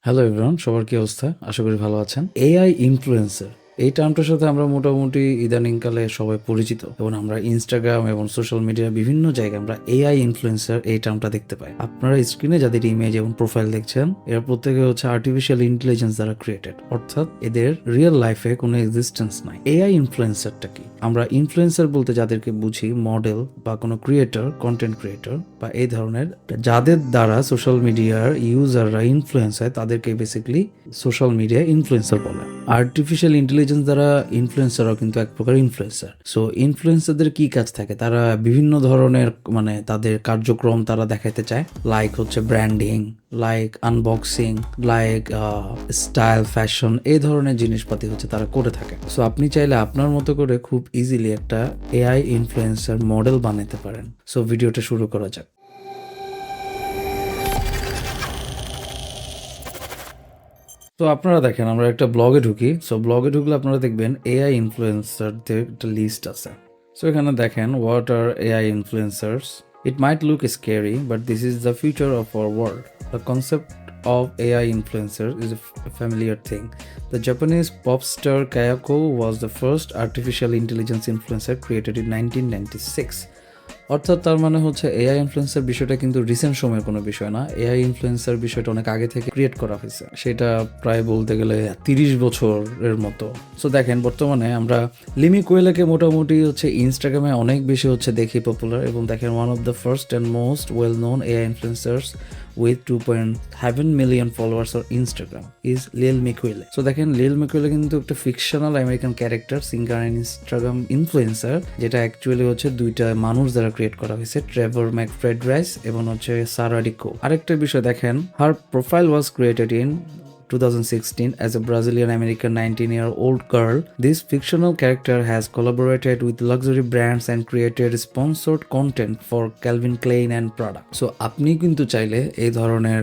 Hello everyone, সবার কি অবস্থা? আশা করি ভালো আছেন। এআই ইনফ্লুয়েন্সার এই টার্মটার সাথে আমরা মোটামুটি ইদানিংকালে সবাই পরিচিত এবং আমরা ইনস্টাগ্রাম এবং সোশ্যাল মিডিয়ার বিভিন্ন জায়গায় আমরা এআই ইনফ্লুয়েন্সার এই টার্মটা দেখতে পাই। আপনারা স্ক্রিনে যাদের ইমেজ এবং প্রোফাইল দেখছেন এরা প্রত্যেকে হচ্ছে আর্টিফিশিয়াল ইন্টেলিজেন্স দ্বারা ক্রিয়েটেড, অর্থাৎ এদের রিয়েল লাইফে কোনো এক্সিস্টেন্স নাই। এআই ইনফ্লুয়েন্সারটা কি? আমরা ইনফ্লুয়েন্সার বলতে যাদেরকে বুঝি মডেল বা কোনো ক্রিয়েটর, কন্টেন্ট ক্রিয়েটর বা এই ধরনের যাদের দ্বারা সোশ্যাল মিডিয়ার ইউজাররা ইনফ্লুয়েন্স হয় তাদেরকে বেসিক্যালি সোশ্যাল মিডিয়া ইনফ্লুয়েন্সার বলে। আর্টিফিশিয়াল ইন্টেলিজেন্স দ্বারা ইনফ্লুয়েন্সারও কিন্তু এক প্রকার ইনফ্লুয়েন্সার। সো ইনফ্লুয়েন্সারদের কি কাজ থাকে? তারা বিভিন্ন ধরনের তাদের কার্যক্রম তারা দেখাতে চায়, লাইক হচ্ছে branding, like unboxing, like style, fashion, এই ধরনের জিনিসপাতি হচ্ছে তারা করে থাকে। সো আপনি চাইলে আপনার মতো করে খুব ইজিলি একটা এআই ইনফ্লুয়েন্সার মডেল বানাতে পারেন। সো ভিডিওটা শুরু করা যাক। তো আপনারা দেখেন আমরা একটা ব্লগে ঢুকি। সো ব্লগে ঢুকলে আপনারা দেখবেন এআই ইনফ্লুয়েন্সারদের একটা লিস্ট আছে। সো এখানে দেখেন what are AI influencers. It might look scary but this is the future of our world. The concept of AI influencer is a familiar thing. The Japanese pop star Kayako was the first artificial intelligence influencer created in 1996. অর্থাৎ তার মানে হচ্ছে AI influencer বিষয়টা কিন্তু recent সময়ের কোনো বিষয় না। এআই ইনফ্লুয়েন্সার বিষয়টা অনেক আগে থেকে ক্রিয়েট করা হয়েছে, সেটা প্রায় বলতে গেলে 30 বছরের মতো। সো দেখেন বর্তমানে আমরা লিমি কোয়েলাকে মোটামুটি হচ্ছে ইনস্টাগ্রামে অনেক বেশি হচ্ছে দেখি পপুলার, এবং দেখেন one of the first and most well known AI influencers with 2.7 million followers on Instagram is Lil Miquele. So দেখেন লিল মিকুয়েলে কিন্তু একটা fictional American character, singer and Instagram influencer, যেটা অ্যাকচুয়ালি হচ্ছে দুইটা মানুষ দ্বারা ক্রিয়েট করা হয়েছে, ট্রেভর ম্যাকফ্রেডরাইস এবং হচ্ছে সারা ডিকো। আরেকটা বিষয় দেখেন, her profile was created in 2016 as a Brazilian American 19-year-old girl. This fictional character has collaborated with luxury brands and created sponsored content for Calvin Klein and Prada. So আপনি কিন্তু চাইলে এই ধরনের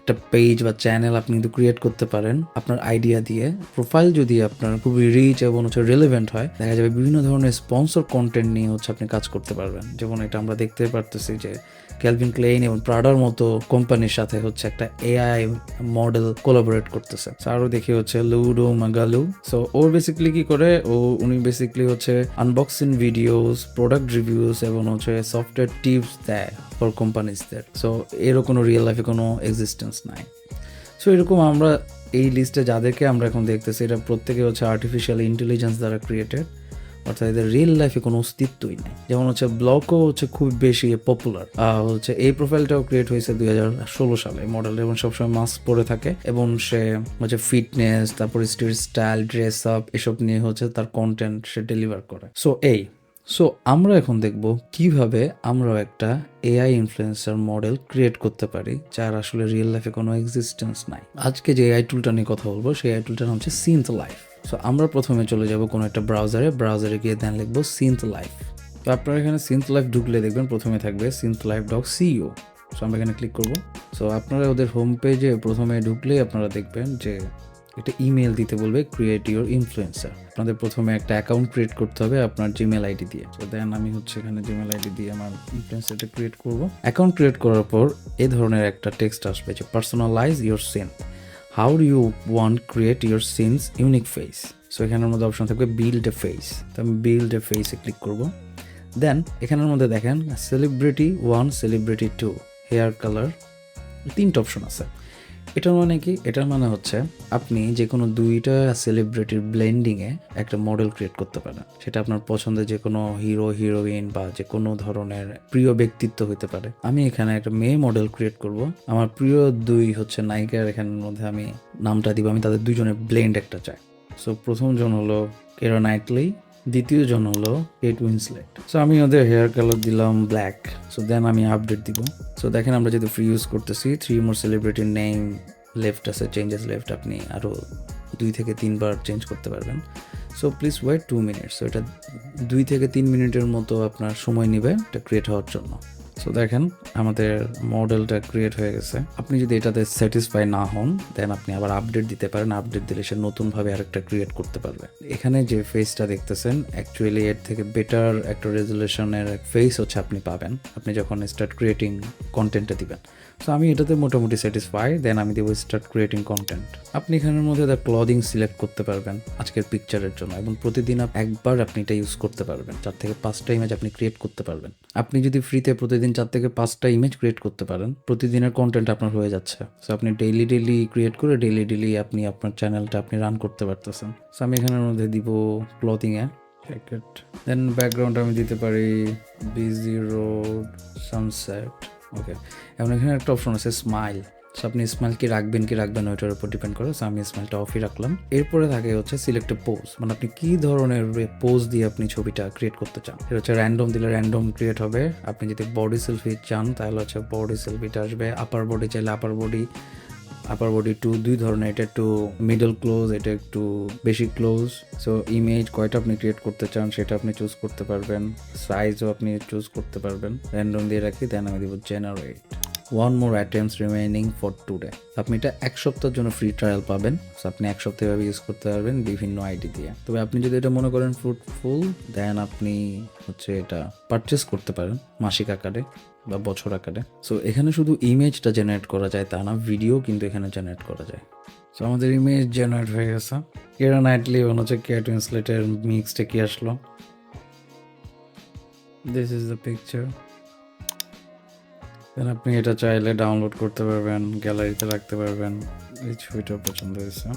একটা পেজ বা চ্যানেল আপনি কিন্তু create করতে পারেন আপনার আইডিয়া দিয়ে। প্রোফাইল যদি আপনার খুবই রিচ এবং হচ্ছে রিলেভেন্ট হয়, দেখা যাবে বিভিন্ন ধরনের স্পন্সর কন্টেন্ট নিয়ে হচ্ছে আপনি কাজ করতে পারবেন। যেমন এটা আমরা দেখতে পারতেছি যে ক্যালভিন ক্লেইন এবং প্রাডার মতো কোম্পানির সাথে হচ্ছে একটা এআই মডেল কোলাবোরেট করতেছে। আরও দেখি হচ্ছে লুডো মাগালু। সো ওর বেসিক্যালি কি করে, উনি বেসিক্যালি হচ্ছে আনবক্সিং ভিডিওস, প্রোডাক্ট রিভিউস এবং হচ্ছে সফটওয়্যার টিপস দেয় ফর কোম্পানিজদের। সো এরও কোনো রিয়েল লাইফে কোনো এক্সিস্টেন্স নাই। সো এরকম আমরা এই লিস্টে যাদেরকে আমরা এখন দেখতেছি এটা প্রত্যেকে হচ্ছে আর্টিফিশিয়াল ইন্টেলিজেন্স দ্বারা ক্রিয়েটেড, অর্থাৎ এদের রিয়েল লাইফে কোনো অস্তিত্বই নেই। যেমন হচ্ছে ব্লগও হচ্ছে খুব বেশি পপুলার, হচ্ছে এই প্রোফাইলটাও ক্রিয়েট হয়েছে 2016 সালে। মডেল এবং সবসময় মাস্ক পরে থাকে এবং সে হচ্ছে ফিটনেস, তারপর স্ট্রিট স্টাইল, ড্রেস আপ, এসব নিয়ে হচ্ছে তার কন্টেন্ট সে ডেলিভার করে। সো আমরা এখন দেখব কিভাবে আমরাও একটা এআই ইনফ্লুয়েন্সার মডেল ক্রিয়েট করতে পারি যার আসলে রিয়েল লাইফে কোনো এক্সিস্টেন্স নাই। আজকে যে এআই টুলটা নিয়ে কথা বলবো সেই এআই টুলটার নাম হচ্ছে Synthlife। সো আমরা প্রথমে চলে যাব কোনো একটা ব্রাউজারে গিয়ে দেন লিখবো Synthlife। তো আপনারা এখানে Synthlife ঢুকলে দেখবেন প্রথমে থাকবে synthlife.co। সো আমরা এখানে ক্লিক করব। সো আপনারা ওদের হোম পেজে প্রথমে ঢুকলেই আপনারা দেখবেন যে একটা ইমেল দিতে বলবে ক্রিয়েট ইউর ইনফ্লুয়েন্সার। আপনাদের প্রথমে একটা অ্যাকাউন্ট ক্রিয়েট করতে হবে আপনার জিমেল আইডি দিয়ে। তো দেন আমি হচ্ছে এখানে জিমেল আইডি দিয়ে আমার ইনফ্লুয়েন্সারটা ক্রিয়েট করব। অ্যাকাউন্ট ক্রিয়েট করার পর এই ধরনের একটা টেক্সট আসবে যে personalise your synth, how do you want create your synth's unique face. So এখানের মধ্যে অপশন থাকবে বিল্ড এ ফেস। তো আমি বিল্ড এ ফেসে ক্লিক করব। দেন এখানের মধ্যে দেখেন সেলিব্রিটি 1, সেলিব্রিটি 2, হেয়ার কালার, 3টা অপশন আছে। এটার মানে কি? এটার মানে হচ্ছে আপনি যে কোনো দুইটা সেলিব্রিটির ব্লেন্ডিংয়ে একটা মডেল ক্রিয়েট করতে পারেন। সেটা আপনার পছন্দের যে কোনো হিরো, হিরোইন বা যে কোনো ধরনের প্রিয় ব্যক্তিত্ব হতে পারে। আমি এখানে একটা মেয়ে মডেল ক্রিয়েট করব। আমার প্রিয় দুই হচ্ছে নায়িকার এখানের মধ্যে আমি নামটা দিব, আমি তাদের দুজনের ব্লেন্ড একটা চাই। সো প্রথম জন হলো কেরা নাইটলি, দ্বিতীয় জন হলো কেট উইন্সলেট। সো আমি ওদের হেয়ার কালার দিলাম ব্ল্যাক। সো দেন আমি আপডেট দিব। সো দেখেন আমরা যেহেতু ফ্রি ইউজ করতেছি, 3 মোর সেলিব্রিটির নেম লেফট আছে, চেঞ্জেস লেফট, আপনি আরও 2 থেকে 3 বার চেঞ্জ করতে পারবেন। So please wait 2 minutes. So এটা 2 থেকে 3 মিনিটের মতো আপনার সময় নেবে এটা ক্রিয়েট হওয়ার জন্য। সো দেখেন আমাদের মডেলটা ক্রিয়েট হয়ে গেছে। আপনি যদি এটাতে স্যাটিসফাই না হন দেন আপনি আবার আপডেট দিতে পারেন। আপডেট দিলে সে নতুনভাবে আরেকটা ক্রিয়েট করতে পারবে। এখানে যে ফেসটা দেখতেছেন অ্যাকচুয়ালি এর থেকে বেটার একটা রেজুলেশনের ফেস হচ্ছে আপনি পাবেন আপনি যখন স্টার্ট ক্রিয়েটিং কন্টেন্টটা দিবেন। সো আমি এটাতে মোটামুটি স্যাটিসফাই। দেন আমি দেবো স্টার্ট ক্রিয়েটিং কন্টেন্ট। আপনি এখানের মধ্যে দ্য ক্লদিং সিলেক্ট করতে পারবেন আজকের পিকচারের জন্য, এবং প্রতিদিন একবার আপনি এটা ইউজ করতে পারবেন। 4 থেকে 5টা ইমেজ আপনি ক্রিয়েট করতে পারবেন। আপনি যদি ফ্রিতে প্রতিদিন 4 থেকে 5টা ইমেজ ক্রিয়েট করতে পারেন, প্রতিদিনের কন্টেন্ট আপনার হয়ে যাচ্ছে। সো আপনি ডেইলি ক্রিয়েট করে ডেইলি আপনি আপনার চ্যানেলটা আপনি রান করতে পারতেছেন। সো আমি এখানের মধ্যে দিব ক্লদিংয়ে জ্যাকেট। দেন ব্যাকগ্রাউন্ড আমি দিতে পারি বিজি রোড সানসেট। ওকে, এবং এখানে একটা অপশন আছে স্মাইল। সো আপনি স্মাইল কি রাখবেন ওইটার উপর ডিপেন্ড করে। সো আমি স্মাইলটা অফই রাখলাম। এরপরে থাকে হচ্ছে সিলেক্ট পোজ, মানে আপনি কি ধরনের পোজ দিয়ে আপনি ছবিটা ক্রিয়েট করতে চান। এটা হচ্ছে র্যান্ডম দিলে র্যান্ডম ক্রিয়েট হবে। আপনি যদি বডি সেলফি চান তাহলে হচ্ছে বডি সেলফিটা আসবে। আপার বডি চাইলে আপার বডি টু দুই ধরনের, এটা একটু মিডল ক্লোজ, এটা একটু বেশি ক্লোজ। সো ইমেজ কয়টা আপনি ক্রিয়েট করতে চান সেটা আপনি চুজ করতে পারবেন। সাইজও আপনি চুজ করতে পারবেন। র্যান্ডম দিয়ে রাখি। দেন আমি দিব generate. 1 more attempts remaining for today। আপনি এটা 1 সপ্তাহের জন্য ফ্রি ট্রায়াল পাবেন। আপনি 1 সপ্তাহ এভাবে ইউজ করতে পারবেন বিভিন্ন আইডি দিয়ে। তবে আপনি যদি এটা মনে করেন ফ্রুটফুল, দেন আপনি হচ্ছে এটা পারচেস করতে পারেন মাসিক আকারে বা বছর আকারে। সো এখানে শুধু ইমেজটা জেনারেট করা যায় তা না, ভিডিও কিন্তু এখানে জেনারেট করা যায়। সো আমাদের ইমেজ জেনারেট হয়ে গেছে। কেরা নাইটলি মনে হচ্ছে কেট উইন্সলেটের মিক্সটা কি আসলো। This is the picture. Then আপনি এটা চাইলে ডাউনলোড করতে পারবেন, গ্যালারিতে রাখতে পারবেন। এই ছবিটা পছন্দ হয়েছে।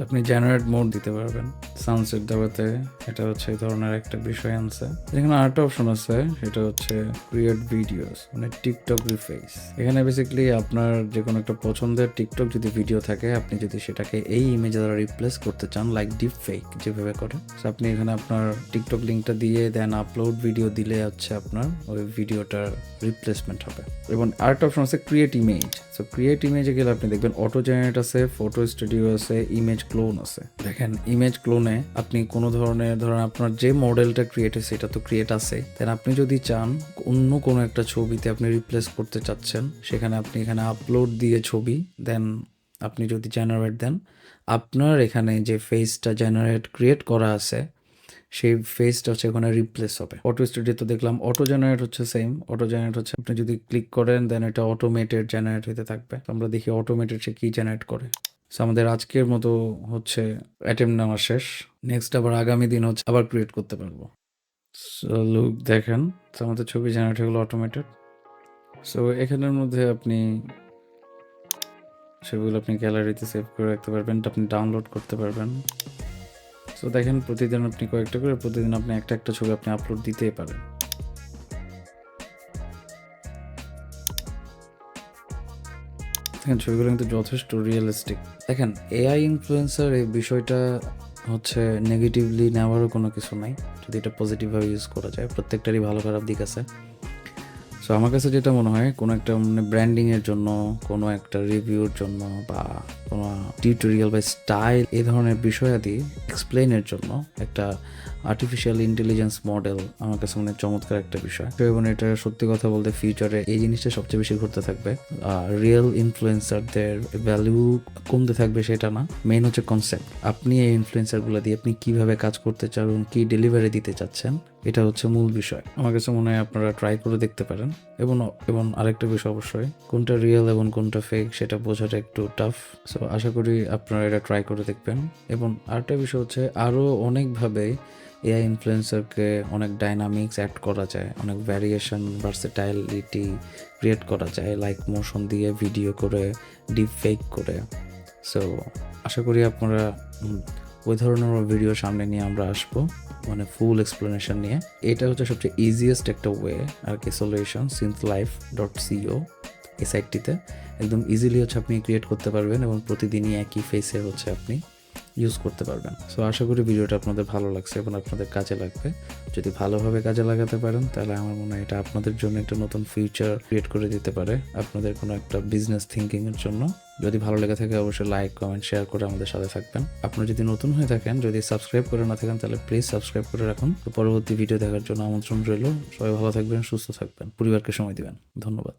আপনি জেনারেট মোড দিতে পারবেন। সানসেট দেওয়াতে এটা হচ্ছে এই ধরনের একটা বিষয় আনছে। এখানে আরেকটা অপশন আছে, এটা হচ্ছে ক্রিয়েট ভিডিওস, মানে টিকটক রিফেস। এখানে বেসিক্যালি আপনার যে কোনো একটা পছন্দের টিকটক যদি ভিডিও থাকে, আপনি যদি সেটাকে এই ইমেজ দ্বারা রিপ্লেস করতে চান, লাইক ডিপ ফেক যেভাবে করে, আপনি এখানে আপনার টিকটক লিঙ্কটা দিয়ে দেন আপলোড ভিডিও দিলে হচ্ছে আপনার ওই ভিডিওটার রিপ্লেসমেন্ট হবে। এবং আরেকটা অপশন আছে ক্রিয়েট ইমেজ। সো ক্রিয়েট ইমেজে গেলে আপনি দেখবেন অটো জেনারেট আছে, ফটো স্টুডিও আছে, ইমেজ ক্লোন আছে। দেখেন ইমেজ ক্লোনে আপনি কোনো ধরনের ধরেন আপনার যে মডেলটা ক্রিয়েট হয়েছে সেটা তো ক্রিয়েট আছে। দেন আপনি যদি চান অন্য কোনো একটা ছবিতে আপনি রিপ্লেস করতে চাচ্ছেন, সেখানে আপনি এখানে আপলোড দিয়ে ছবি দেন আপনি যদি জেনারেট দেন, আপনার এখানে যে ফেসটা জেনারেট ক্রিয়েট করা আছে সেই ফেসটা হচ্ছে ওখানে রিপ্লেস হবে। অটো স্টুডিও তো দেখলাম অটো জেনারেট হচ্ছে সেম। অটো জেনারেট হচ্ছে আপনি যদি ক্লিক করেন দেন এটা অটোমেটেড জেনারেট হতে থাকবে। আমরা দেখি অটোমেটেড সে কি জেনারেট করে। সো আমাদের আজকের মতো হচ্ছে অ্যাটেম্প নেওয়া শেষ। নেক্সট আবার আগামী দিন হচ্ছে আবার ক্রিয়েট করতে পারবো। সো লুক দেখেন, তো আমাদের ছবি জেনারেট হয়ে গেলো অটোমেটেড। সো এখানের মধ্যে আপনি সেগুলো আপনি গ্যালারিতে সেভ করে রাখতে পারবেন, আপনি ডাউনলোড করতে পারবেন। সো দেখেন প্রতিদিন আপনি কয়েকটা করে প্রতিদিন আপনি একটা ছবি আপনি আপলোড দিতেই পারেন। দেখেন ছবিগুলো কিন্তু যথেষ্ট রিয়েলিস্টিক। দেখেন এআই ইনফ্লুয়েন্সার এই বিষয়টা হচ্ছে নেগেটিভলি নেওয়ারও কোনো কিছু নাই, যদি এটা পজিটিভভাবে ইউজ করা যায়। প্রত্যেকটারই ভালো খারাপ দিক আছে। সো আমার কাছে যেটা মনে হয় কোনো একটা মানে ব্র্যান্ডিংয়ের জন্য, কোনো একটা রিভিউর জন্য বা কোনো টিউটোরিয়াল বা স্টাইল এই ধরনের বিষয়াদি এক্সপ্লেনের জন্য একটা আর্টিফিশিয়াল ইন্টেলিজেন্স মডেল আমার কাছে মনে হয় চমৎকার একটা বিষয়। এবং এটা সত্যি কথা বলতে ফিউচারে এই জিনিসটা সবচেয়ে বেশি ঘুরতে থাকবে। রিয়েল ইনফ্লুয়েন্সারদের ভ্যালু কমতে থাকবে সেটা না, মেইন হচ্ছে কনসেপ্ট। আপনি এই ইনফ্লুয়েন্সারগুলো দিয়ে আপনি কিভাবে কাজ করতে চান এবং কি ডেলিভারি দিতে চাচ্ছেন, এটা হচ্ছে মূল বিষয়। আমার কাছে মনে হয় আপনারা ট্রাই করে দেখতে পারেন। এবং আরেকটা বিষয় অবশ্যই, কোনটা রিয়েল এবং কোনটা ফেক সেটা বোঝাটা একটু টাফ। সো আশা করি আপনারা এটা ট্রাই করে দেখবেন। এবং আরেকটা বিষয় হচ্ছে আরও অনেকভাবে এআই ইনফ্লুয়েন্সারকে অনেক ডাইনামিক্স অ্যাড করা যায়, অনেক ভ্যারিয়েশন ভার্সেটাইলিটি ক্রিয়েট করা যায়, লাইক মোশন দিয়ে ভিডিও করে ডিপ ফেক করে। সো আশা করি আপনারা ওই ধরনের ভিডিও সামনে নিয়ে আমরা আসবো, মানে ফুল এক্সপ্লেনেশন নিয়ে। এটা হচ্ছে সবচেয়ে ইজিয়েস্ট একটা ওয়ে আর কি সলিউশন। synthlife.co এই সাইটটিতে একদম ইজিলি হচ্ছে আপনি ক্রিয়েট করতে পারবেন এবং প্রতিদিনই একই ফেসে হচ্ছে আপনি ইউজ করতে পারবেন। সো আশা করি ভিডিওটা আপনাদের ভালো লাগছে এবং আপনাদের কাজে লাগবে। যদি ভালোভাবে কাজে লাগাতে পারেন তাহলে আমার মনে হয় এটা আপনাদের জন্য একটা নতুন ফিউচার ক্রিয়েট করে দিতে পারে, আপনাদের কোনো একটা বিজনেস থিঙ্কিংয়ের জন্য। যদি ভালো লেগে থাকে অবশ্যই লাইক কমেন্ট শেয়ার করে আমাদের সাথে থাকবেন। আপনারা যদি নতুন হয়ে থাকেন, যদি সাবস্ক্রাইব করে না থাকেন তাহলে প্লিজ সাবস্ক্রাইব করে রাখুন। পরবর্তী ভিডিও দেখার জন্য আমন্ত্রণ রইল। সবাই ভালো থাকবেন, সুস্থ থাকবেন, পরিবারকে সময় দিবেন। ধন্যবাদ।